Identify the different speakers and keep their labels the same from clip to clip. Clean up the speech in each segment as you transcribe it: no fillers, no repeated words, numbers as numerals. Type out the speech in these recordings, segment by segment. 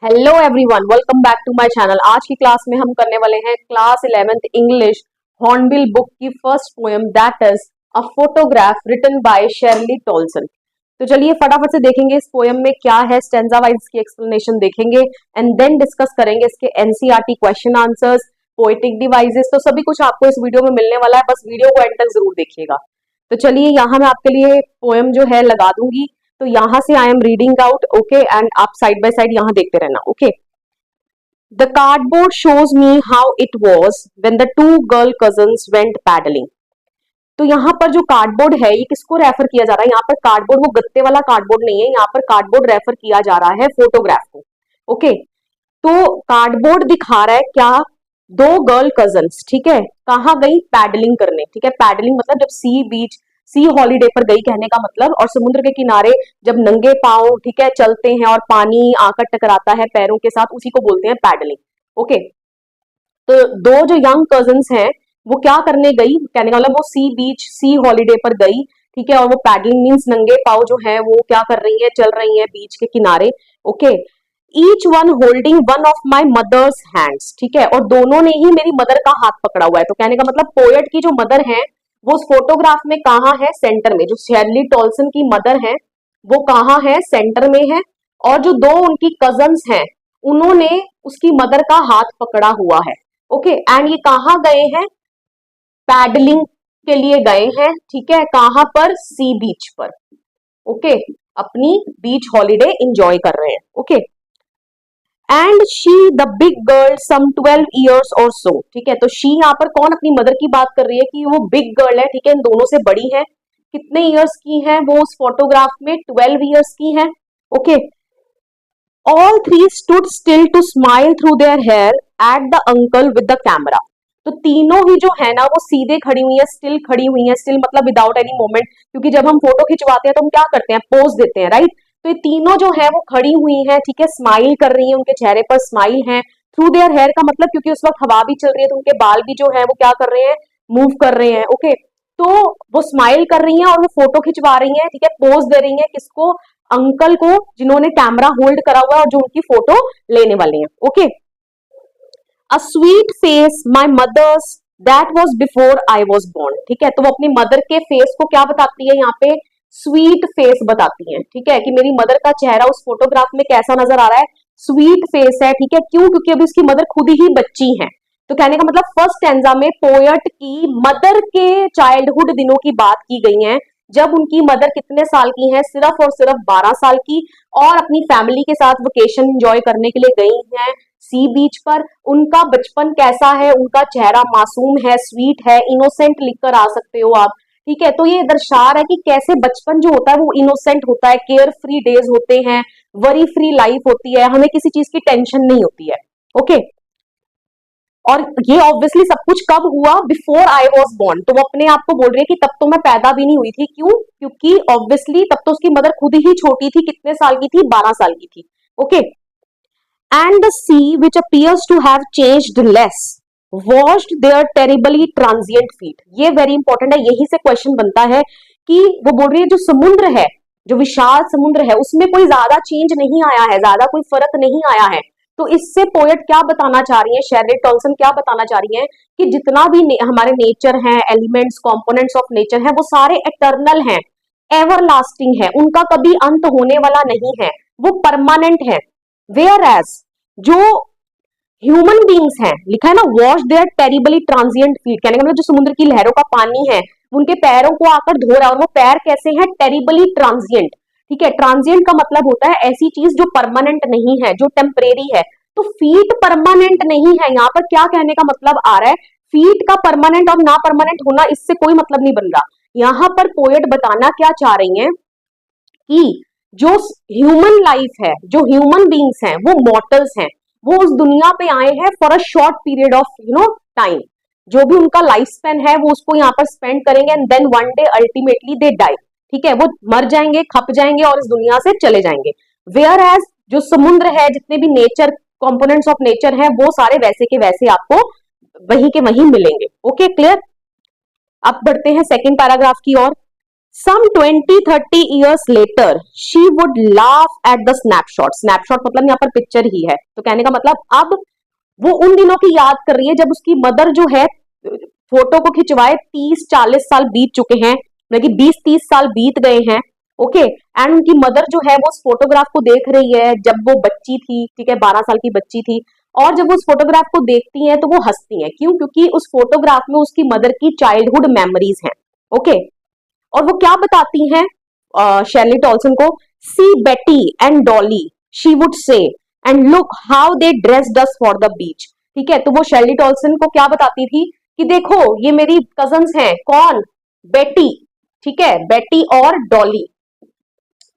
Speaker 1: Hello everyone, welcome back to my channel. आज की class में हम करने वाले हैं class 11th English Hornbill book की first poem that is a photograph written by Shirley Toulson. तो चलिए फटाफट से देखेंगे इस पोएम में क्या है, स्टेंजा वाइज की एक्सप्लेनेशन देखेंगे एंड देन डिस्कस करेंगे इसके NCERT question answers, poetic devices. तो सभी कुछ आपको इस वीडियो में मिलने वाला है, बस वीडियो को एंड तक जरूर देखिएगा। तो चलिए यहाँ मैं आपके लिए पोएम जो है लगा दूंगी, तो यहां से I am reading out, okay, and आप साइड बाय साइड यहां देखते रहना, okay. The cardboard shows me how it was when the two girl cousins went paddling. तो यहाँ पर जो कार्डबोर्ड है ये किसको रेफर किया जा रहा है? यहाँ पर कार्डबोर्ड वो गत्ते वाला कार्डबोर्ड नहीं है, यहाँ पर कार्डबोर्ड रेफर किया जा रहा है फोटोग्राफ को, ओके। तो कार्डबोर्ड दिखा रहा है क्या? दो गर्ल कजन्स, ठीक है, कहाँ गई? पैडलिंग करने, ठीक है। पैडलिंग मतलब जब सी बीच, सी हॉलीडे पर गई कहने का मतलब, और समुद्र के किनारे जब नंगे पांव, ठीक है, चलते हैं और पानी आकर टकराता है पैरों के साथ, उसी को बोलते हैं पैडलिंग, ओके। तो दो जो यंग कजन्स हैं वो क्या करने गई कहने का मतलब, वो सी बीच, सी हॉलीडे पर गई, ठीक है, और वो पैडलिंग मीन्स नंगे पांव जो है वो क्या कर रही है? चल रही है बीच के किनारे, okay. Each one holding one of my mother's hands, ठीक है, और दोनों ने ही मेरी मदर का हाथ पकड़ा हुआ है। तो कहने का मतलब पोएट की जो मदर है वो उस फोटोग्राफ में कहाँ है? सेंटर में। जो शेरली टॉल्सन की मदर है वो कहाँ है? सेंटर में है। और जो दो उनकी कजन्स हैं उन्होंने उसकी मदर का हाथ पकड़ा हुआ है, ओके। एंड ये कहाँ गए हैं? पैडलिंग के लिए गए हैं, ठीक है, कहां पर? सी बीच पर, ओके, अपनी बीच हॉलीडे एंजॉय कर रहे हैं, okay. And she the big girl some 12 years or so, ठीक है। तो शी यहाँ पर कौन? अपनी मदर की बात कर रही है कि वो बिग गर्ल है, ठीक है, इन दोनों से बड़ी है। कितने ईयर्स की है वो उस फोटोग्राफ में? 12 ईयर्स की है, okay. All three stood still to smile through their hair at the uncle with the camera. तो तीनों ही जो है ना वो सीधे खड़ी हुई है, स्टिल खड़ी हुई है। स्टिल मतलब विदाउट एनी मोमेंट, क्योंकि जब हम फोटो खिंचवाते हैं तो हम क्या करते हैं? पोज देते हैं, राइट। तो ये तीनों जो है वो खड़ी हुई है, ठीक है, स्माइल कर रही है, उनके चेहरे पर स्माइल है। थ्रू देयर हेयर का मतलब क्योंकि उस वक्त हवा भी चल रही है तो उनके बाल भी जो है वो क्या कर रहे हैं? मूव कर रहे हैं, ओके। तो वो स्माइल कर रही हैं और वो फोटो खिंचवा रही हैं, ठीक है, पोज दे रही हैं। किसको? अंकल को, जिन्होंने कैमरा होल्ड करा हुआ है और जो उनकी फोटो लेने वाले हैं, okay. A sweet face my mother's that was before I was born, ठीक है। तो वो अपनी मदर के फेस को क्या बताती है यहाँ पे? स्वीट फेस बताती है, ठीक है, कि मेरी मदर का चेहरा उस फोटोग्राफ में कैसा नजर आ रहा है? स्वीट फेस है, ठीक है। क्यों? क्योंकि अभी उसकी मदर खुद ही बच्ची है। तो कहने का मतलब फर्स्ट स्टैंजा में पोएट की मदर के चाइल्डहुड दिनों की बात की गई है, जब उनकी मदर कितने साल की है? सिर्फ और सिर्फ 12 साल की, और अपनी फैमिली के साथ वेकेशन एंजॉय करने के लिए गई हैं सी बीच पर। उनका बचपन कैसा है? उनका चेहरा मासूम है, स्वीट है, इनोसेंट लिखकर आ सकते हो आप, ठीक है। तो ये दर्शा रहा है कि कैसे बचपन जो होता है वो इनोसेंट होता है, केयर फ्री डेज होते हैं, वरी फ्री लाइफ होती है, हमें किसी चीज की टेंशन नहीं होती है, ओके। और ये ऑब्वियसली सब कुछ कब हुआ? Before I was born. तो वो अपने आप को बोल रही है कि तब तो मैं पैदा भी नहीं हुई थी। क्यों? क्योंकि ऑब्वियसली तब तो उसकी मदर खुद ही छोटी थी। कितने साल की थी? 12 साल की थी, okay. And the sea, which appears to have changed less, washed their terribly transient feet। ये वेरी इंपॉर्टेंट है, यही से क्वेश्चन बनता है कि वो बोल रही है जो समुद्र है, जो विशाल समुद्र है, उसमें कोई ज्यादा चेंज नहीं आया है, ज्यादा कोई फर्क नहीं आया है। तो इससे पोएट क्या बताना चाह रही है, शेरली टॉल्सन क्या बताना चाह रही है कि जितना भी हमारे नेचर है, एलिमेंट्स, कंपोनेंट्स ऑफ नेचर है, वो सारे इटर्नल हैं, एवरलास्टिंग है, उनका कभी अंत होने वाला नहीं है, वो परमानेंट है। वेयर एज जो ह्यूमन बींग्स हैं, लिखा है ना, wash their terribly transient feet, कहने का मतलब जो समुद्र की लहरों का पानी है उनके पैरों को आकर धो रहा है, और वो पैर कैसे हैं? टेरिबली ट्रांजिएंट, ठीक है। ट्रांजिएंट का मतलब होता है ऐसी चीज जो परमानेंट नहीं है, जो टेम्परेरी है। तो फीट परमानेंट नहीं है। यहाँ पर क्या कहने का मतलब आ रहा है? फीट का परमानेंट और ना परमानेंट होना, इससे कोई मतलब नहीं बन रहा। यहाँ पर पोएट बताना क्या चाह रही है कि जो ह्यूमन लाइफ है, जो ह्यूमन बींग्स हैं, वो मॉर्टल्स हैं, वो उस दुनिया पे आए हैं for a short period of time. जो भी उनका लाइफ स्पेन है वो उसको यहाँ पर स्पेंड करेंगे, and then one day ultimately they die, ठीक है, वो मर जाएंगे, खप जाएंगे और इस दुनिया से चले जाएंगे। वेयर एज जो समुद्र है, जितने भी नेचर कंपोनेंट्स ऑफ नेचर है, वो सारे वैसे के वैसे आपको वहीं के वहीं मिलेंगे, ओके, क्लियर। अब बढ़ते हैं सेकेंड पैराग्राफ की ओर। Some 20-30 years later she would laugh at the snapshot. Snapshot मतलब यहाँ पर पिक्चर ही है, तो कहने का मतलब अब वो उन दिनों की याद कर रही है जब उसकी मदर जो है फोटो को खिंचवाए 30-40 साल बीत चुके हैं, मतलब कि 20-30 साल बीत गए हैं। ओके, एंड उनकी मदर जो है वो उस फोटोग्राफ को देख रही है जब वो बच्ची थी, ठीक है, 12 साल की बच्ची थी, और जब वो उस फोटोग्राफ को देखती हैं तो वो हंसती हैं। क्यों? क्योंकि उस फोटोग्राफ में उसकी मदर की चाइल्डहुड मेमोरीज हैं। ओके, और वो क्या बताती हैं शेरली टॉल्सन को? सी बेटी and Dolly she would say, and look how they dressed us for the beach. ठीक है, तो वो शेरली टॉल्सन को क्या बताती थी कि देखो ये मेरी कजन्स हैं। कौन? बेटी, ठीक है, बेटी और डॉली।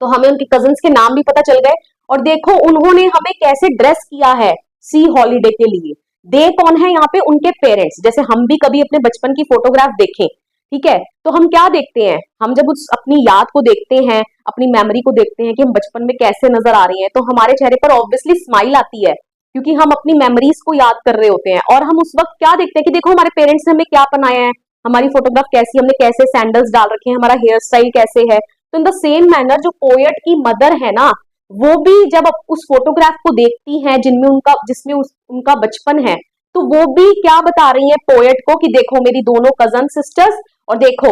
Speaker 1: तो हमें उनके कजन्स के नाम भी पता चल गए, और देखो उन्होंने हमें कैसे ड्रेस किया है सी हॉलीडे के लिए। दे कौन है यहाँ पे? उनके पेरेंट्स। जैसे हम भी कभी अपने बचपन की फोटोग्राफ देखें, ठीक है, तो हम क्या देखते हैं? हम जब उस अपनी याद को देखते हैं, अपनी मेमोरी को देखते हैं कि हम बचपन में कैसे नजर आ रही हैं, तो हमारे चेहरे पर ऑब्वियसली स्माइल आती है, क्योंकि हम अपनी मेमोरीज को याद कर रहे होते हैं। और हम उस वक्त क्या देखते हैं कि देखो हमारे पेरेंट्स ने हमें क्या बनाया है, हमारी फोटोग्राफ कैसी, हमने कैसे सैंडल्स डाल रखे हैं, हमारा हेयर स्टाइल कैसे है। तो इन द सेम मैनर जो पोएट की मदर है ना, वो भी जब उस फोटोग्राफ को देखती हैं जिसमें उनका बचपन है, तो वो भी क्या बता रही है पोएट को कि देखो मेरी दोनों कजन सिस्टर्स, और देखो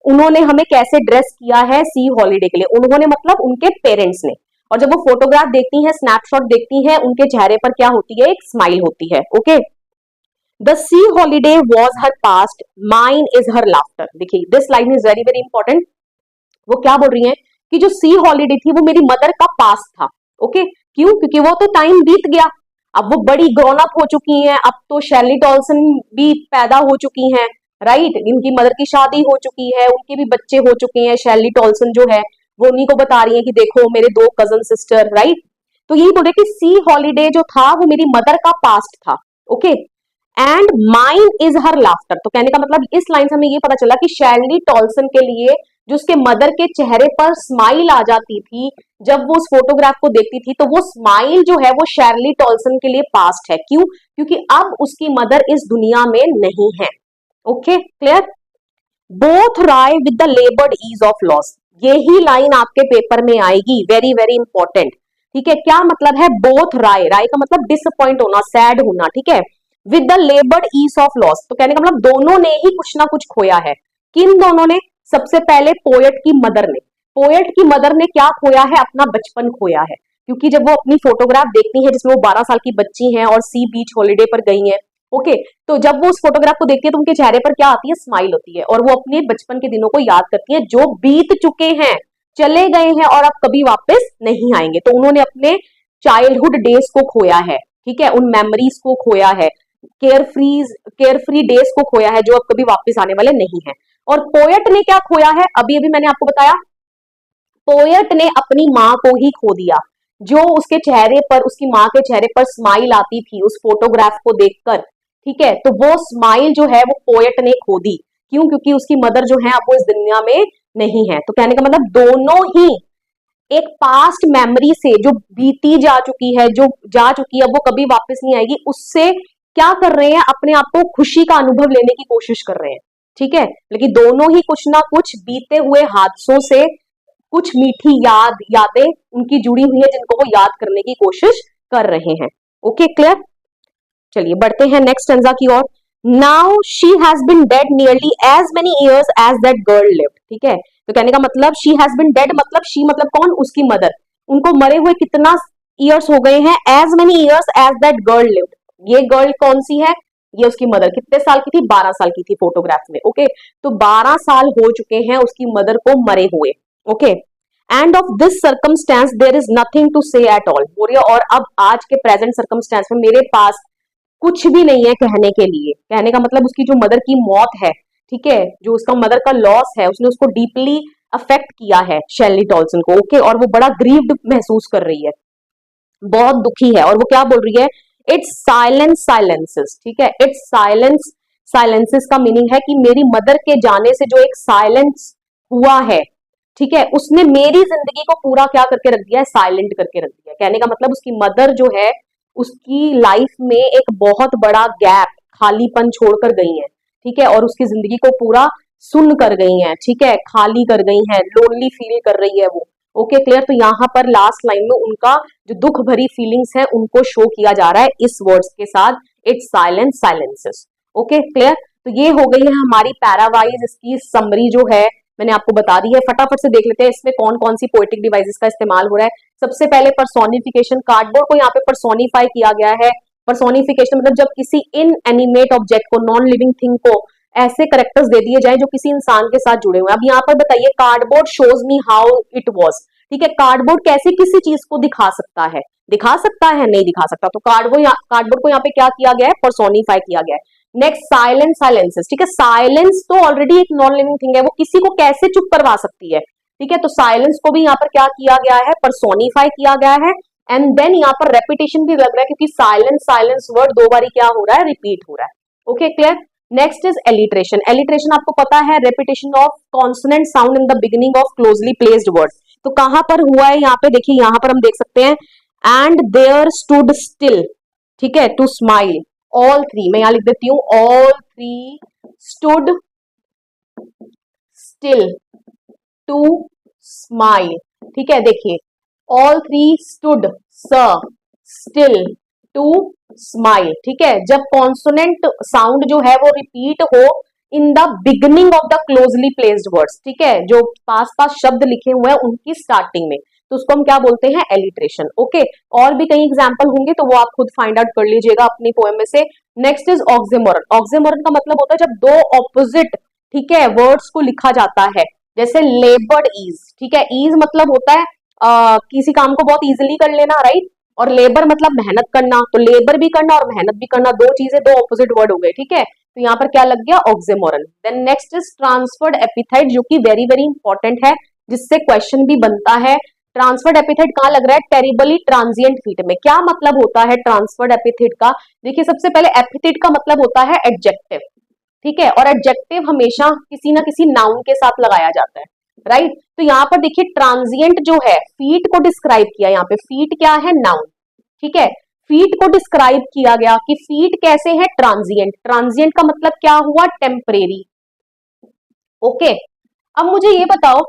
Speaker 1: उन्होंने हमें कैसे ड्रेस किया है सी हॉलीडे के लिए। उन्होंने मतलब उनके पेरेंट्स ने। और जब वो फोटोग्राफ देखती हैं, स्नैपशॉट देखती हैं, उनके चेहरे पर क्या होती है? एक स्माइल होती है। Okay, the sea holiday was her past, mine is her laughter. देखिए this line is very very important. वो क्या बोल रही हैं कि जो सी हॉलीडे थी वो मेरी मदर का पास्ट था। ओके, क्यों? क्योंकि वो तो टाइम बीत गया, अब वो बड़ी ग्रोन अप हो चुकी हैं, अब तो शेरली टॉल्सन भी पैदा हो चुकी हैं, राइट, इनकी मदर की शादी हो चुकी है, उनके भी बच्चे हो चुके हैं। शेरली टॉल्सन जो है वो उन्हीं को बता रही है कि देखो मेरे दो कजन सिस्टर, राइट। तो यही बोले कि सी हॉलीडे जो था वो मेरी मदर का पास्ट था। Okay, and mine is her laughter. तो कहने का मतलब इस लाइन से हमें ये पता चला कि शेरली टॉल्सन के लिए जो उसके मदर के चेहरे पर स्माइल आ जाती थी जब वो उस फोटोग्राफ को देखती थी, तो वो स्माइल जो है वो शेरली टॉल्सन के लिए पास्ट है। क्यों? क्योंकि अब उसकी मदर इस दुनिया में नहीं है। Okay, clear? Both wry with the laboured ease of loss. यही लाइन आपके पेपर में आएगी, वेरी वेरी इंपॉर्टेंट। ठीक है, क्या मतलब है बोथ राय? राय का मतलब डिसअपॉइंट होना, सैड होना, ठीक है। With the laboured ease of loss, तो कहने का मतलब दोनों ने ही कुछ ना कुछ खोया है। किन दोनों ने? सबसे पहले पोएट की मदर ने। पोएट की मदर ने क्या खोया है? अपना बचपन खोया है, क्योंकि जब वो अपनी फोटोग्राफ देखती है जिसमें वो 12 साल की बच्ची हैं और सी बीच हॉलीडे पर गई हैं, ओके, तो जब वो उस फोटोग्राफ को देखती है तो उनके चेहरे पर क्या आती है? स्माइल होती है, और वो अपने बचपन के दिनों को याद करती है जो बीत चुके हैं, चले गए हैं और अब कभी वापस नहीं आएंगे। तो उन्होंने अपने चाइल्डहुड डेज को खोया है, ठीक है, उन मेमोरीज को खोया है, केयर फ्री डेज को खोया है जो अब कभी वापस आने वाले नहीं है। और पोएट ने क्या खोया है? अभी अभी मैंने आपको बताया, पोएट ने अपनी माँ को ही खो दिया। जो उसके चेहरे पर, उसकी माँ के चेहरे पर स्माइल आती थी उस फोटोग्राफ को देखकर, ठीक है, तो वो स्माइल जो है वो पोएट ने खो दी। क्यों? क्योंकि उसकी मदर जो है अब वो इस दुनिया में नहीं है। तो कहने का मतलब दोनों ही एक पास्ट मेमोरी से जो बीती जा चुकी है, जो जा चुकी है, अब वो कभी वापस नहीं आएगी, उससे क्या कर रहे हैं? अपने आप को खुशी का अनुभव लेने की कोशिश कर रहे हैं, ठीक है। लेकिन दोनों ही कुछ ना कुछ बीते हुए हादसों से कुछ मीठी यादें उनकी जुड़ी हुई है जिनको वो याद करने की कोशिश कर रहे हैं। Okay, clear? चलिए बढ़ते हैं नेक्स्ट स्टेंजा की ओर। Now she has been dead nearly as many years as that girl lived. ठीक है, तो कहने का मतलब शी हैज बीन डेड मतलब शी मतलब कौन? उसकी मदर। उनको मरे हुए कितना ईयर्स हो गए हैं? As many years as that girl lived. ये गर्ल कौन सी है? ये उसकी मदर। कितने साल की थी? 12 साल की थी फोटोग्राफ में। ओके, तो 12 साल हो चुके हैं उसकी मदर को मरे हुए। Okay, and of this circumstance there is nothing to say at all. बोलिए, और अब आज के प्रेजेंट सर्कमस्टेंस में मेरे पास कुछ भी नहीं है कहने के लिए। कहने का मतलब उसकी जो मदर की मौत है, ठीक है, जो उसका मदर का लॉस है, उसने उसको डीपली अफेक्ट किया है शेरली टॉल्सन को। ओके, और वो बड़ा ग्रीव्ड महसूस कर रही है, बहुत दुखी है। और वो क्या बोल रही है? It's silence silences. ठीक है, इट्स साइलेंस साइलेंसेस का मीनिंग है कि मेरी मदर के जाने से जो एक साइलेंस हुआ है, ठीक है, उसने मेरी जिंदगी को पूरा क्या करके रख दिया है? साइलेंट करके रख दिया। कहने का मतलब उसकी मदर जो है उसकी लाइफ में एक बहुत बड़ा गैप, खालीपन छोड़कर गई है, ठीक है, और उसकी जिंदगी को पूरा सुन कर गई हैं, ठीक है, खाली कर गई हैं, लोनली फील कर रही है वो। Okay clear. तो यहाँ पर लास्ट लाइन में उनका जो दुख भरी फीलिंग्स है उनको शो किया जा रहा है इस वर्ड्स के साथ, it's silence silences. Okay clear. तो ये हो गई है हमारी पैरावाइज, इसकी समरी जो है मैंने आपको बता दी है। फटाफट से देख लेते हैं इसमें कौन कौन सी पोएटिक डिवाइसेस का इस्तेमाल हो रहा है। सबसे पहले पर्सोनिफिकेशन, कार्डबोर्ड को यहाँ पे पर्सोनिफाई किया गया है। पर्सोनिफिकेशन मतलब जब किसी इनएनिमेट ऑब्जेक्ट को, नॉन लिविंग थिंग को ऐसे करेक्टर्स दे दिए जाए जो किसी इंसान के साथ जुड़े हुए हैं। अब यहाँ पर बताइए, cardboard shows me how it was, ठीक है, कार्डबोर्ड कैसे किसी चीज को दिखा सकता है, दिखा सकता है, नहीं दिखा सकता। तो कार्डबोर्ड को यहाँ पे क्या किया गया है, पर्सोनिफाई किया गया है। नेक्स्ट साइलेंस साइलेंसेस, ठीक है, साइलेंस तो ऑलरेडी एक नॉन लिविंग थिंग है, वो किसी को कैसे चुप करवा सकती है, ठीक है। तो साइलेंस को भी यहाँ पर क्या किया गया है, पर्सोनिफाई किया गया है। एंड देन यहाँ पर रेपिटेशन भी लग रहा है क्योंकि साइलेंस साइलेंस वर्ड दो बारी क्या हो रहा है, रिपीट हो रहा है। Okay clear. Next is alliteration. Alliteration आपको पता है, repetition of consonant sound in the beginning of closely placed word. तो कहां पर हुआ है, यहाँ पे देखिए, यहाँ पर हम देख सकते हैं, एंड देयर स्टूड स्टिल, ठीक है, टू स्माइल, ऑल थ्री, मैं यहां लिख देती हूँ, all three stood still to smile, ठीक है। देखिए, all three stood still to smile, ठीक है। जब कॉन्सोनेंट साउंड जो है वो रिपीट हो in the beginning of the closely placed words, ठीक है, जो पास पास शब्द लिखे हुए हैं उनकी स्टार्टिंग में, तो उसको हम क्या बोलते हैं, एलिट्रेशन। ओके, और भी कई एग्जांपल होंगे तो वो आप खुद फाइंड आउट कर लीजिएगा अपनी पोएम में से। Next is oxymoron. ऑक्सीमोरन का मतलब होता है जब दो ऑपोजिट, ठीक है, वर्ड्स को लिखा जाता है, जैसे लेबर्ड ईज, ठीक है, ईज मतलब होता है किसी काम को बहुत इजीली कर लेना, राइट, और लेबर मतलब मेहनत करना, तो लेबर भी करना और मेहनत भी करना, दो चीजें, दो ऑपोजिट वर्ड हो गए, ठीक है। तो यहाँ पर क्या लग गया, oxymoron. Then next is transferred epithet, जो कि वेरी वेरी इंपॉर्टेंट है, जिससे क्वेश्चन भी बनता है। ट्रांसफर्ड एपिथेट कहाँ लग रहा है, टेरिबली ट्रांजिएंट फीट में। क्या मतलब होता है ट्रांसफर्ड एपिथेट का, देखिए सबसे पहले एपिथेट का मतलब होता है एडजेक्टिव, ठीक है, और एडजेक्टिव हमेशा किसी ना किसी नाउन के साथ लगाया जाता है, राइट। तो यहाँ पर देखिए ट्रांजिएंट जो है, फीट को डिस्क्राइब किया, यहाँ पे फीट क्या है, नाउन, ठीक है, फीट को डिस्क्राइब किया गया कि फीट कैसे है, ट्रांजिएंट। ट्रांजिएंट का मतलब क्या हुआ, टेम्परेरी। ओके, अब मुझे ये बताओ,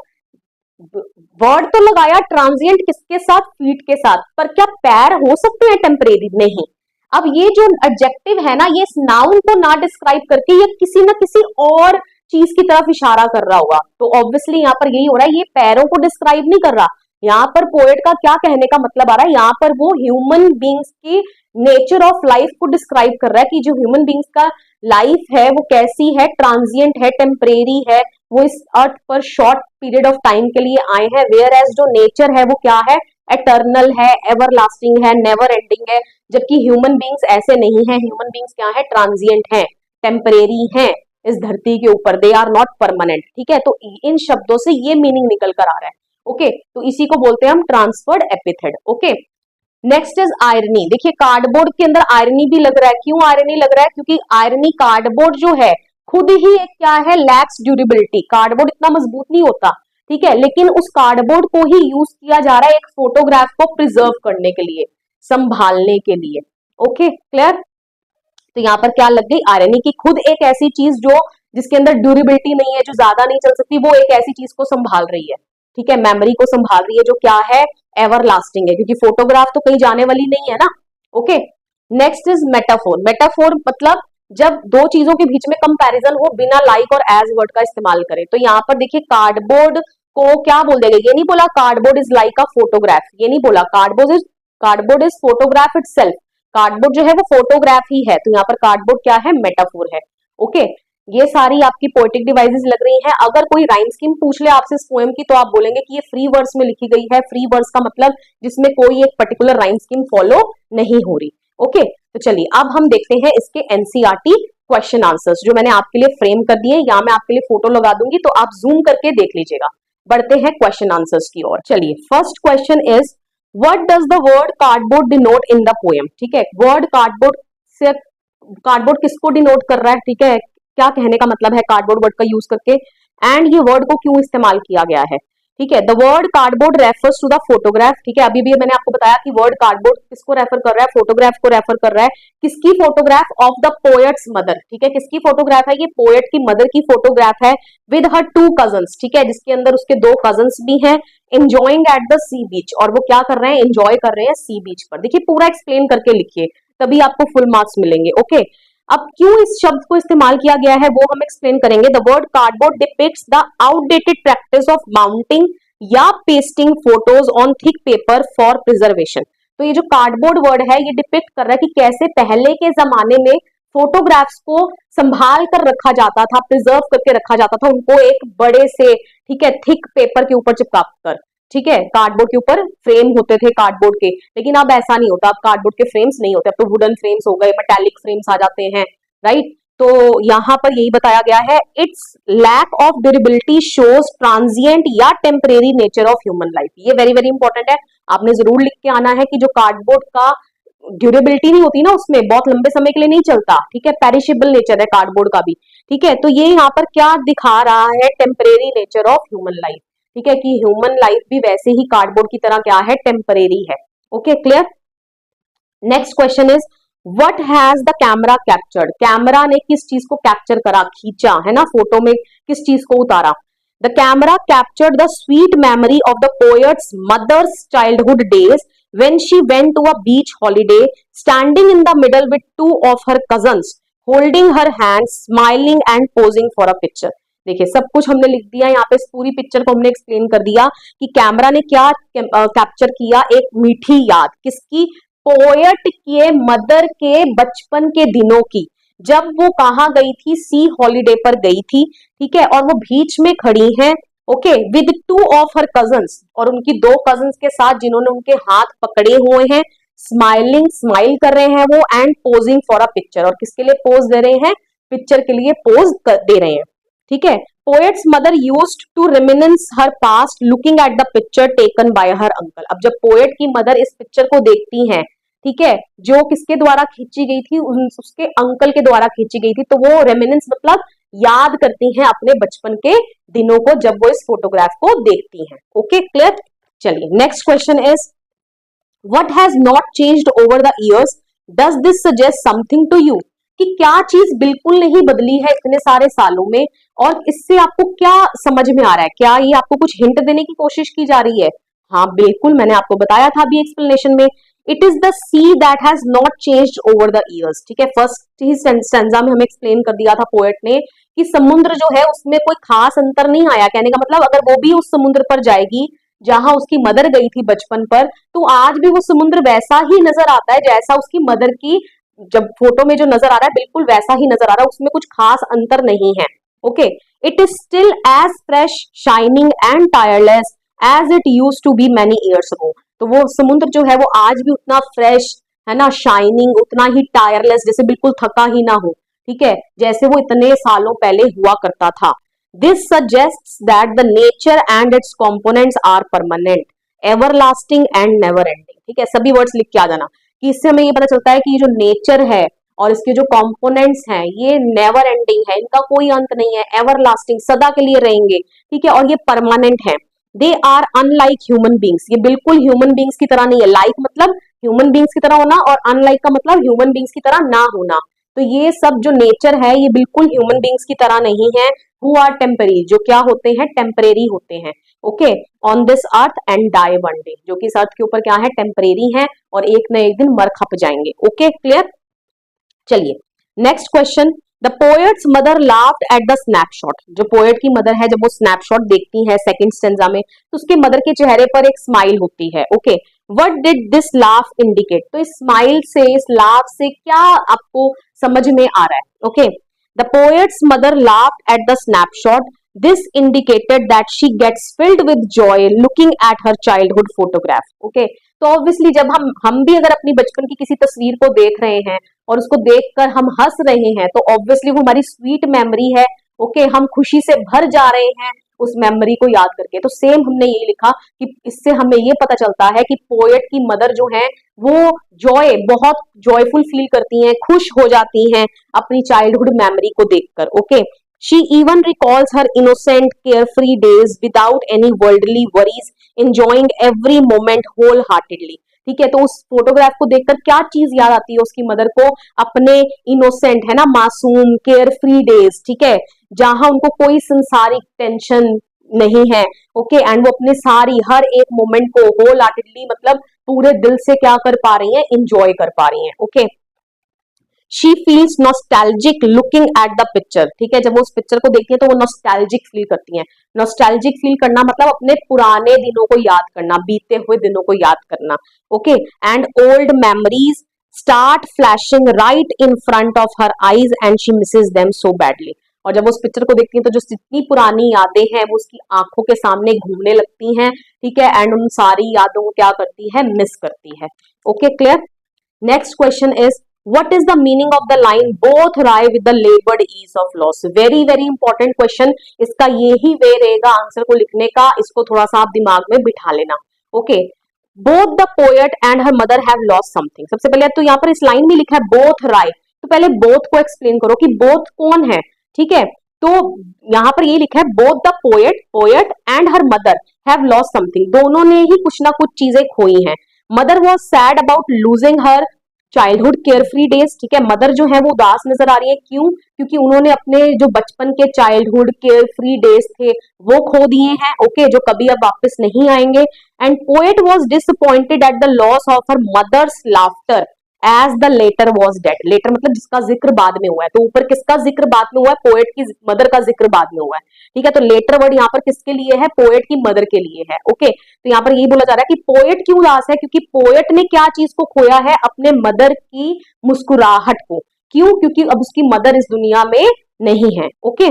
Speaker 1: वर्ड तो लगाया ट्रांजिएंट किसके साथ, फीट के साथ, पर क्या पैर हो सकते हैं टेम्परेरी, नहीं। अब ये जो एडजेक्टिव है ना, ये इस नाउन को ना डिस्क्राइब करके ये किसी ना किसी और चीज की तरफ इशारा कर रहा होगा, तो ऑब्वियसली यहाँ पर यही हो रहा है, ये पैरों को डिस्क्राइब नहीं कर रहा। यहाँ पर पोएट का क्या कहने का मतलब आ रहा है, यहाँ पर वो ह्यूमन बींग्स की नेचर ऑफ लाइफ को डिस्क्राइब कर रहा है कि जो ह्यूमन बींग्स का लाइफ है वो कैसी है, ट्रांजिएंट है, टेम्परेरी है, वो इस अर्थ पर शॉर्ट पीरियड ऑफ टाइम के लिए आए हैं। वेयर एज जो नेचर है वो क्या है, एटर्नल है, एवरलास्टिंग है, नेवर एंडिंग है, जबकि ह्यूमन बींग्स ऐसे नहीं है। ह्यूमन बींग्स क्या है, ट्रांजिएंट है, टेम्परेरी है इस धरती के ऊपर, दे आर नॉट परमानेंट, ठीक है। तो इन शब्दों से ये मीनिंग निकल कर आ रहा है। ओके, तो इसी को बोलते हैं हम transferred epithet. Okay, next is irony. देखिए कार्डबोर्ड के अंदर आयरनी भी लग रहा है, क्यों आयरनी लग रहा है, क्योंकि आयरनी, कार्डबोर्ड जो है खुद ही एक क्या है, लैक्स ड्यूरेबिलिटी, कार्डबोर्ड इतना मजबूत नहीं होता, ठीक है, लेकिन उस कार्डबोर्ड को ही यूज किया जा रहा है एक फोटोग्राफ को प्रिजर्व करने के लिए, संभालने के लिए। Okay clear. तो यहाँ पर क्या लग गई, आयरनी की खुद एक ऐसी चीज जो जिसके अंदर ड्यूरेबिलिटी नहीं है, जो ज्यादा नहीं चल सकती, वो एक ऐसी चीज को संभाल रही है, ठीक है, मेमोरी को संभाल रही है, जो क्या है, एवरलास्टिंग है, क्योंकि फोटोग्राफ तो कहीं जाने वाली नहीं है ना। Okay, next is metaphor. Metaphor मतलब जब दो चीजों के बीच में कंपैरिजन हो बिना लाइक और एज वर्ड का इस्तेमाल करें। तो यहाँ पर देखिए कार्डबोर्ड को क्या बोल देंगे, ये नहीं बोला cardboard is like a photograph, ये नहीं बोला, cardboard is photograph itself, cardboard जो है वो फोटोग्राफ ही है। तो यहाँ पर कार्डबोर्ड क्या है, मेटाफोर है। ओके, ये सारी आपकी पोएटिक डिवाइसेस लग रही हैं। अगर कोई राइम स्कीम पूछ ले आपसे इस पोएम की, तो आप बोलेंगे कि ये फ्री वर्ड्स में लिखी गई है। फ्री वर्ड्स का मतलब जिसमें कोई एक पर्टिकुलर राइम स्कीम फॉलो नहीं हो रही। ओके, तो चलिए अब हम देखते हैं इसके एनसीईआरटी क्वेश्चन आंसर्स, जो मैंने आपके लिए फ्रेम कर दिए। यहाँ मैं आपके लिए फोटो लगा दूंगी, तो आप जूम करके देख लीजिएगा। बढ़ते हैं क्वेश्चन आंसर्स की ओर। चलिए, first question is what does the word cardboard denote in the poem. ठीक है, वर्ड कार्डबोर्ड से, कार्डबोर्ड किसको डिनोट कर रहा है, ठीक है, क्या कहने का मतलब है कार्डबोर्ड वर्ड का यूज करके, एंड ये वर्ड को क्यों इस्तेमाल किया गया है। ठीक है। The word cardboard refers to the photograph, ठीक है, अभी भी मैंने आपको बताया कि वर्ड कार्डबोर्ड किसको रेफर कर रहा है, फोटोग्राफ को रेफर कर रहा है। किसकी photograph? Of the poet's mother, ठीक है, किसकी फोटोग्राफ है? ये पोएट की मदर की फोटोग्राफ है, विद हर 2 कजन्स, ठीक है, जिसके अंदर उसके 2 कजन्स भी हैं, एंजॉइंग एट द सी बीच, और वो क्या कर रहे हैं? एंजॉय कर रहे हैं सी बीच पर। देखिए पूरा एक्सप्लेन करके लिखिए, तभी आपको फुल मार्क्स मिलेंगे। ओके, अब क्यों इस शब्द को इस्तेमाल किया गया है वो हम एक्सप्लेन करेंगे। The word cardboard depicts the outdated practice of mounting या pasting photos on thick paper for preservation. तो ये जो कार्डबोर्ड वर्ड है ये डिपिक्ट कर रहा है कि कैसे पहले के जमाने में फोटोग्राफ्स को संभाल कर रखा जाता था, प्रिजर्व करके रखा जाता था, उनको एक बड़े से, ठीक है, थिक पेपर के ऊपर चिपका कर, ठीक है, कार्डबोर्ड के ऊपर फ्रेम होते थे कार्डबोर्ड के, लेकिन अब ऐसा नहीं होता, अब कार्डबोर्ड के फ्रेम्स नहीं होते, अब तो वुडन फ्रेम्स हो गए, मेटालिक फ्रेम्स आ जाते हैं, राइट। तो यहाँ पर यही बताया गया है, its lack of durability shows transient या temporary nature of human life. ये वेरी वेरी इंपॉर्टेंट है, आपने जरूर लिख के आना है कि जो कार्डबोर्ड का ड्यूरेबिलिटी नहीं होती ना, उसमें बहुत लंबे समय के लिए नहीं चलता, ठीक है, पेरिशेबल नेचर है कार्डबोर्ड का भी, ठीक है। तो ये यहाँ पर क्या दिखा रहा है? Temporary nature of human life, ठीक है, कि ह्यूमन लाइफ भी वैसे ही कार्डबोर्ड की तरह क्या है? टेम्परेरी है। Okay, clear. Next question is what has the camera captured? Camera ने किस चीज को कैप्चर करा, खींचा, है ना, फोटो में किस चीज को उतारा? The camera captured the sweet memory of the poet's mother's childhood days when she went to a beach holiday, standing in the middle with 2 of her cousins, holding her hands, smiling and posing for a picture. देखिए सब कुछ हमने लिख दिया यहाँ पे, इस पूरी पिक्चर को हमने एक्सप्लेन कर दिया कि कैमरा ने क्या कैप्चर किया, एक मीठी याद, किसकी? पोएट के मदर के बचपन के दिनों की, जब वो कहाँ गई थी? सी हॉलीडे पर गई थी, ठीक है, और वो बीच में खड़ी हैं, okay, with 2 of her cousins, और उनकी 2 कजन्स के साथ जिन्होंने उनके हाथ पकड़े हुए हैं, स्माइलिंग, स्माइल कर रहे हैं वो, and posing for a picture, और किसके लिए पोज दे रहे हैं? पिक्चर के लिए पोज दे रहे हैं, ठीक है। Poet's mother used to reminisce her past looking at the picture taken by her uncle. अब जब पोएट की मदर इस पिक्चर को देखती हैं, ठीक है, जो किसके द्वारा खींची गई थी? उसके अंकल के द्वारा खींची गई थी, तो वो रेमिनेंस मतलब याद करती हैं अपने बचपन के दिनों को जब वो इस फोटोग्राफ को देखती हैं। Okay, clear. चलिए next question is what has not changed over the years, does this suggest something to you? कि क्या चीज बिल्कुल नहीं बदली है इतने सारे सालों में, और इससे आपको क्या समझ में आ रहा है? क्या ये आपको कुछ हिंट देने की कोशिश की जा रही है? हाँ बिल्कुल, मैंने आपको बताया था अभी एक्सप्लेनेशन में, it is the see that has not changed over the years, ठीक है। फर्स्ट ही स्टेंजा में हमें एक्सप्लेन कर दिया था पोएट ने कि समुद्र जो है उसमें कोई खास अंतर नहीं आया, कहने का मतलब अगर वो भी उस समुद्र पर जाएगी जहां उसकी मदर गई थी बचपन पर, तो आज भी वो समुद्र वैसा ही नजर आता है जैसा उसकी मदर की जब फोटो में जो नजर आ रहा है, बिल्कुल वैसा ही नजर आ रहा है, उसमें कुछ खास अंतर नहीं है। Okay, it is still as fresh, shining and tireless as it used to be many years ago. तो वो समुद्र जो है वो आज भी उतना फ्रेश है ना, शाइनिंग, उतना ही टायरलेस, जैसे बिल्कुल थका ही ना हो, ठीक है, जैसे वो इतने सालों पहले हुआ करता था। This suggests that the nature and its components are permanent, everlasting and never ending, ठीक है, सभी वर्ड्स लिख के आ जाना कि इससे हमें ये पता चलता है कि ये जो नेचर है और इसके जो कंपोनेंट्स हैं ये नेवर एंडिंग है, इनका कोई अंत नहीं है, एवरलास्टिंग, सदा के लिए रहेंगे, ठीक है, और ये परमानेंट है। They are unlike human beings, ये बिल्कुल ह्यूमन बींग्स की तरह नहीं है, लाइक मतलब ह्यूमन बींग्स की तरह होना और अनलाइक का मतलब ह्यूमन बींग्स की तरह ना होना। तो ये सब जो नेचर है ये बिल्कुल ह्यूमन बींग्स की तरह नहीं है, हु आर टेम्परेरी, जो क्या होते हैं? टेम्परेरी होते हैं। Okay, on this earth and die one day, जो कि इस अर्थ के ऊपर क्या है? टेम्परेरी है और एक न एक दिन मर खप जाएंगे। Okay, clear. चलिए next question, the poet's mother laughed at the snapshot, जो पोएट की मदर है जब वो स्नैपशॉट देखती है सेकंड स्टेंजा में, तो उसके मदर के चेहरे पर एक स्माइल होती है। Okay, what did this laugh indicate? तो इस स्माइल से, इस लाफ से क्या आपको समझ में आ रहा है? Okay, the poet's mother laughed at the snapshot, this indicated that she gets filled with joy looking at her childhood photograph. Okay, तो ऑब्वियसली जब हम भी अगर अपनी बचपन की किसी तस्वीर को देख रहे हैं और उसको देखकर हम हंस रहे हैं, तो ऑब्वियसली वो हमारी स्वीट मेमोरी है। ओके, हम खुशी से भर जा रहे हैं उस मेमोरी को याद करके। तो सेम हमने ये लिखा कि इससे हमें ये पता चलता है कि पोएट की मदर जो है वो जॉय, बहुत जॉयफुल फील करती हैं, खुश हो जाती हैं अपनी चाइल्डहुड मेमोरी को देखकर। Okay, She even recalls her innocent, carefree days without any worldly worries, enjoying every moment wholeheartedly. ठीक है, तो उस फोटोग्राफ को देखकर क्या चीज याद आती है उसकी मदर को? अपने इनोसेंट, है ना, मासूम, केयर फ्री डेज, ठीक है, जहां उनको कोई संसारिक टेंशन नहीं है, ओके, एंड वो अपने सारी हर एक मोमेंट को होल हार्टेडली, मतलब पूरे दिल से क्या कर पा रही हैं? इंजॉय कर पा रही हैं, okay. She feels nostalgic looking at the picture, ठीक है, जब वो उस पिक्चर को देखती है तो वो नॉस्टैल्जिक फील करती हैं। नॉस्टैल्जिक फील करना मतलब अपने पुराने दिनों को याद करना, बीते हुए दिनों को याद करना, okay, and old memories start flashing right in front of her eyes and she Mrs them so badly. और जब वो उस पिक्चर को देखती है तो जो जितनी पुरानी यादें हैं वो उसकी आंखों के सामने घूमने लगती हैं, ठीक है, एंड उन सारी यादों को क्या करती है? मिस करती है, okay, clear. Next question is what is the meaning of the line both rye with the labored ease of loss? very very important question, इसका यही वे रहेगा आंसर को लिखने का, इसको थोड़ा सा आप दिमाग में बिठा लेना, okay. both the poet and her mother have lost something, सबसे पहले तो यहाँ पर इस लाइन में लिखा है both rye, तो पहले both को एक्सप्लेन करो कि both कौन है, ठीक है, तो यहाँ पर ये लिखा है both the poet and her mother have lost something, दोनों ने ही कुछ ना कुछ चीजें खोई हैं। mother was sad about losing her childhood care free days, ठीक है, मदर जो है वो उदास नजर आ रही है, क्यों? क्योंकि उन्होंने अपने जो बचपन के चाइल्डहुड केयर फ्री डेज थे वो खो दिए हैं, ओके, जो कभी अब वापस नहीं आएंगे। And poet was disappointed at the loss of her mother's laughter as the latter was dead, latter मतलब जिसका जिक्र बाद में हुआ है, तो ऊपर किसका जिक्र बाद में हुआ है? पोएट की मदर का जिक्र बाद में हुआ है, ठीक है, तो लेटर वर्ड यहाँ पर किसके लिए है? पोएट की मदर के लिए है, ओके। तो यहाँ पर यही बोला जा रहा है कि पोएट क्यों उदास है? क्योंकि पोएट ने क्या चीज को खोया है? अपने मदर की मुस्कुराहट को। क्यों? क्योंकि अब उसकी मदर इस दुनिया में नहीं है, okay.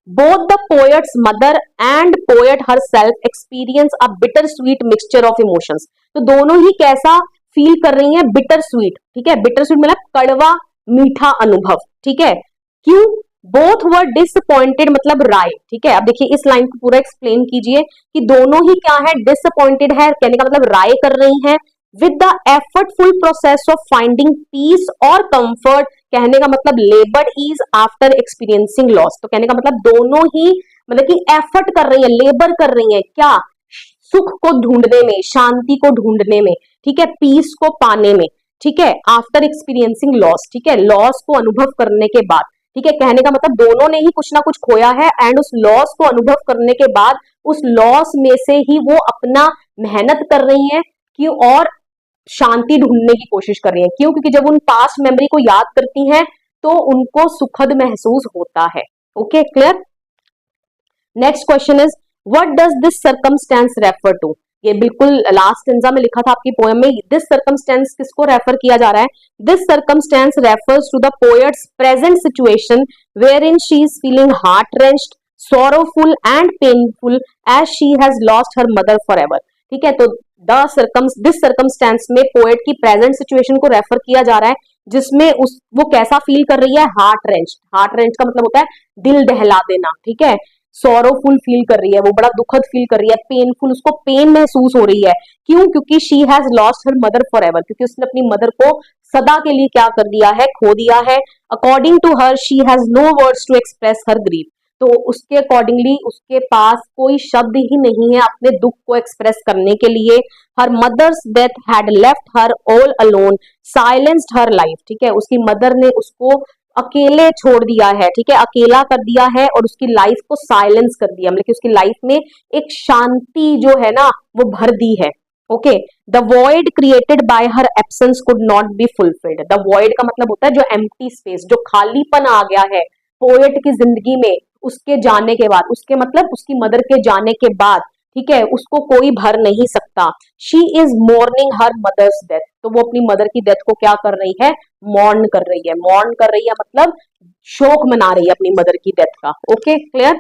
Speaker 1: Both the poet's mother and poet herself experience a bittersweet mixture of emotions. तो दोनों ही कैसा फील कर रही हैं? बिटर स्वीट, ठीक है, बिटर स्वीट मतलब कड़वा मीठा अनुभव, ठीक है। क्यों? बोथ वर डिसअपॉइंटेड मतलब राय, ठीक है। अब देखिए इस लाइन को पूरा एक्सप्लेन कीजिए कि दोनों ही क्या है? डिसअपॉइंटेड है, कहने का मतलब राय कर रही हैं। With the effortful process of finding peace और कंफर्ट, कहने का मतलब laboured ease after experiencing loss, तो कहने का मतलब दोनों ही मतलब कि एफर्ट कर रही है, लेबर कर रही है, क्या? सुख को ढूंढने में, शांति को ढूंढने में, ठीक है, पीस को पाने में, ठीक है, आफ्टर एक्सपीरियंसिंग लॉस, ठीक है, लॉस को अनुभव करने के बाद, ठीक है, कहने का मतलब दोनों ने ही कुछ ना कुछ खोया है एंड उस लॉस को अनुभव करने के बाद उस लॉस में से ही वो अपना मेहनत कर रही हैं कि और शांति ढूंढने की कोशिश कर रही है। क्यों? क्योंकि जब उन पास्ट मेमोरी को याद करती हैं तो उनको सुखद महसूस होता है, okay, clear. Next question is what does this circumstance refer to? ये बिल्कुल लास्ट स्टेंजा में लिखा था आपकी पोएम में। दिस सर्कमस्टेंस किसको रेफर किया जा रहा है? This circumstance refers to the poet's present situation wherein she is feeling heart wrenched, sorrowful and painful as she has lost her mother forever, ठीक है। तो दिस सर्कमस्टेंस में पोएट की प्रेजेंट सिचुएशन को रेफर किया जा रहा है जिसमें वो कैसा फील कर रही है? हार्ट रेंच, हार्ट रेंच का मतलब होता है दिल दहला देना, ठीक है। सॉरोफुल फील कर रही है, वो बड़ा दुखद फील कर रही है, पेनफुल, उसको पेन महसूस हो रही है। क्यों? क्योंकि she has lost her mother for ever, क्योंकि उसने अपनी मदर को सदा के लिए क्या कर दिया है? खो दिया है। According to her she has no words to express her grief, तो उसके अकॉर्डिंगली उसके पास कोई शब्द ही नहीं है अपने दुख को एक्सप्रेस करने के लिए। Her mother's death had left her all alone, silenced her life, ठीक है, उसकी मदर ने उसको अकेले छोड़ दिया है, ठीक है, अकेला कर दिया है और उसकी लाइफ को साइलेंस कर दिया, मतलब कि उसकी लाइफ में एक शांति जो है ना वो भर दी है, okay. The void created by her absence could not be fulfilled, the void का मतलब होता है जो एम्प्टी स्पेस, जो खालीपन आ गया है पोएट की जिंदगी में उसके जाने के बाद, उसके मतलब उसकी मदर के जाने के बाद, ठीक है, उसको कोई भर नहीं सकता। She is mourning her mother's death, तो वो अपनी मदर की डेथ को क्या कर रही है? मॉर्न कर रही है। मॉर्न कर रही है मतलब शोक मना रही है अपनी मदर की डेथ का, ओके, क्लियर।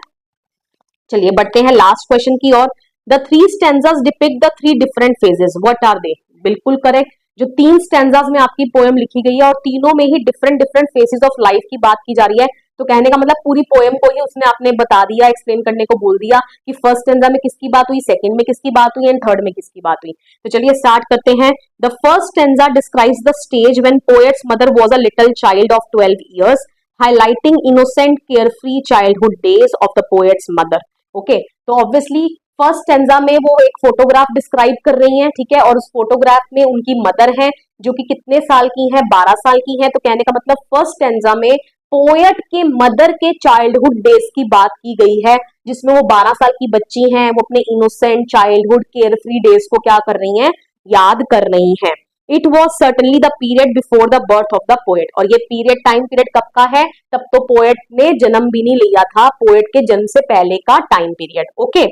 Speaker 1: चलिए बढ़ते हैं लास्ट क्वेश्चन की ओर। The three stanzas depict the three different phases, what are they? बिल्कुल करेक्ट। जो तीन स्टेंजास में आपकी पोएम लिखी गई है और तीनों में ही different different phases of life की बात की जा रही है, तो कहने का मतलब पूरी पोएम को ही उसने आपने बता दिया, एक्सप्लेन करने को बोल दिया कि फर्स्ट स्टेंजा में किसकी बात हुई, सेकंड में किसकी बात हुई एंड थर्ड में किसकी बात हुई। तो चलिए स्टार्ट करते हैं। The first stanza describes the stage when poets mother was a little child of 12 years. highlighting innocent carefree childhood days of the poet's mother. Okay, तो ऑब्वियसली फर्स्ट स्टेंजा में वो एक फोटोग्राफ डिस्क्राइब कर रही हैं, ठीक है, और उस फोटोग्राफ में उनकी मदर है जो कि कितने साल की है, 12 साल की है। तो कहने का मतलब फर्स्ट स्टेंजा में पोएट के मदर के चाइल्डहुड डेज की बात की गई है, जिसमें वो 12 साल की बच्ची हैं, वो अपने इनोसेंट चाइल्डहुड केयरफ्री डेज को क्या कर रही हैं, याद कर रही हैं। It was certainly the period before the birth of the poet, और ये पीरियड टाइम पीरियड कब का है, तब तो पोएट ने जन्म भी नहीं लिया था, पोएट के जन्म से पहले का टाइम पीरियड। ओके,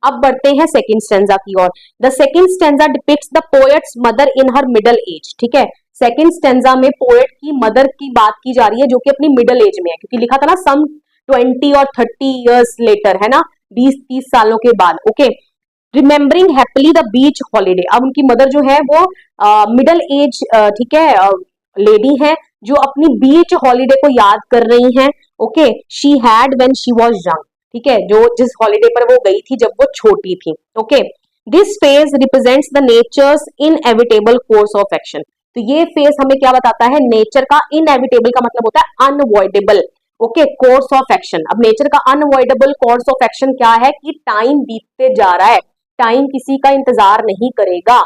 Speaker 1: अब बढ़ते हैं सेकंड स्टेंजा की ओर। The second stanza depicts the poet's mother in her middle age, ठीक है। सेकंड स्टेंजा में पोएट की मदर की बात की जा रही है जो कि अपनी मिडल एज में है, क्योंकि लिखा था ना सम 20 और 30 इयर्स लेटर, है ना, 20-30 सालों के बाद। Okay, remembering happily the beach holiday, अब उनकी मदर जो है वो मिडल एज, ठीक है, लेडी है जो अपनी बीच हॉलीडे को याद कर रही हैं। Okay, she had when she was young, ठीक है, जो जिस हॉलीडे पर वो गई थी जब वो छोटी थी। Okay, this phase represents the natures inevitable course of action, तो ये फेज हमें क्या बताता है, नेचर का, इनएविटेबल का मतलब होता है unavoidable, okay, course of action. अब नेचर का अनअवॉइडेबल कोर्स ऑफ एक्शन क्या है कि टाइम बीतते जा रहा है, टाइम किसी का इंतजार नहीं करेगा।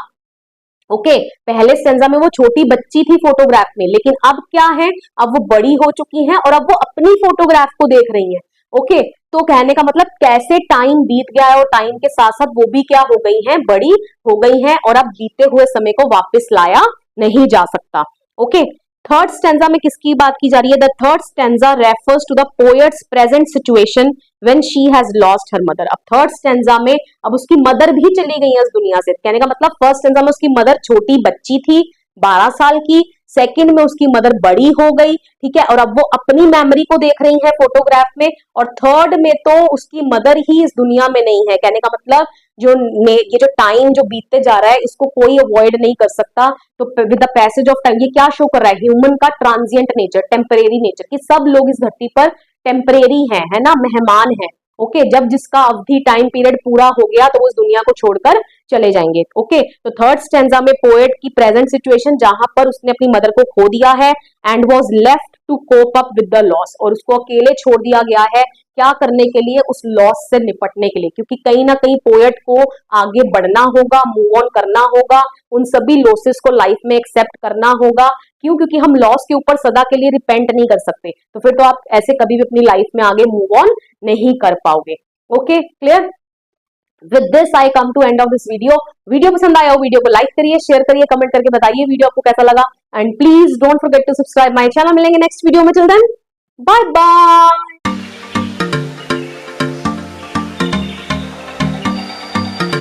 Speaker 1: ओके, पहले स्टेंजा में वो छोटी बच्ची थी फोटोग्राफ में, लेकिन अब क्या है, अब वो बड़ी हो चुकी हैं और अब वो अपनी फोटोग्राफ को देख रही हैं। ओके, तो कहने का मतलब कैसे टाइम बीत गया है और टाइम के साथ साथ वो भी क्या हो गई हैं, बड़ी हो गई हैं, और अब बीते हुए समय को वापस लाया नहीं जा सकता। ओके, थर्ड स्टेंजा में किसकी बात की जा रही है, the third stanza refers to the poet's present situation when she has lost her mother. अब थर्ड स्टेंजा में अब उसकी मदर भी चली गई है इस दुनिया से, कहने का मतलब फर्स्ट स्टेंजा में उसकी मदर छोटी बच्ची थी 12 साल की, सेकंड में उसकी मदर बड़ी हो गई, ठीक है, और अब वो अपनी मेमोरी को देख रही है फोटोग्राफ में, और थर्ड में तो उसकी मदर ही इस दुनिया में नहीं है। कहने का मतलब ये जो टाइम जो बीतते जा रहा है इसको कोई अवॉइड नहीं कर सकता। तो with the passage of time ये क्या शो कर रहा है, ह्यूमन का ट्रांजिएंट नेचर, टेम्परेरी नेचर, कि सब लोग इस धरती पर टेम्परेरी हैं, है ना, मेहमान हैं। ओके, जब जिसका अवधि टाइम पीरियड पूरा हो गया तो वो इस दुनिया को छोड़कर चले जाएंगे। ओके, तो थर्ड स्टेंजा में पोएट की प्रेजेंट सिचुएशन जहां पर उसने अपनी मदर को खो दिया है and was left to cope up with the loss, और उसको अकेले छोड़ दिया गया है क्या करने के लिए, उस लॉस से निपटने के लिए, क्योंकि कहीं ना कहीं पोएट को आगे बढ़ना होगा, मूव ऑन करना होगा, उन सभी लॉसेस को लाइफ में एक्सेप्ट करना होगा। क्यों, क्योंकि हम लॉस के ऊपर सदा के लिए रिपेंट नहीं कर सकते, तो फिर तो आप ऐसे कभी भी अपनी लाइफ में आगे मूव ऑन नहीं कर पाओगे। Okay, clear. With this I come to end of this video. Video पसंद आया हो वीडियो को लाइक करिए, शेयर करिए, कमेंट करके बताइए वीडियो आपको कैसा लगा, and please don't forget to subscribe my channel. मिलेंगे नेक्स्ट वीडियो में, टिल देन बाय बाय।